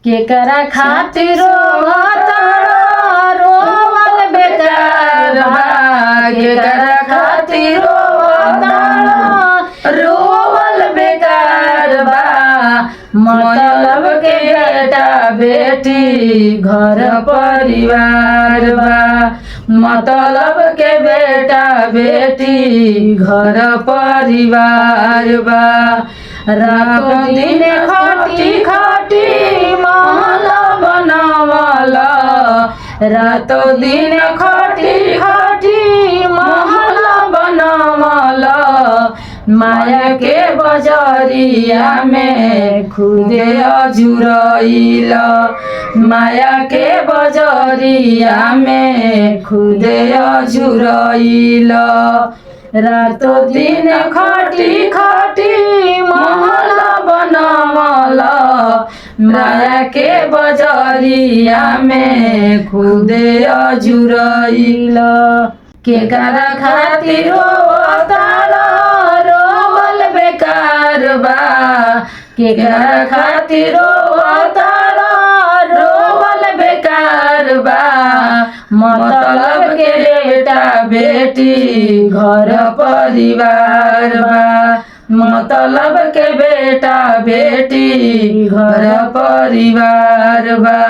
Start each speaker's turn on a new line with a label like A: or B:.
A: केकरा खातिर रोवल बेकार बा, केकरा खातिर रोवल बेकार बा। मतलब के बेटा बेटी घर परिवार बा, मतलब के बेटा बेटी घर परिवार बा। रातों दिन खटी खटी महल बनावल, रातों दिन खटी खटी महल बनावल। माया के बजरिया में खुदे अजुरइल, माया के बजरिया में खुदे अजुरइल। रातों दिन खटी खटी महल बनावल, माया के बजरिया में खुदे अजुरइल। केकरा खातिर रोवल बेकार बा, केकरा खातिर रोवल बेकार बा। मतलब के बेटा बेटी घर परिवार बा, मतलब के बेटा बेटी घर परिवार बा।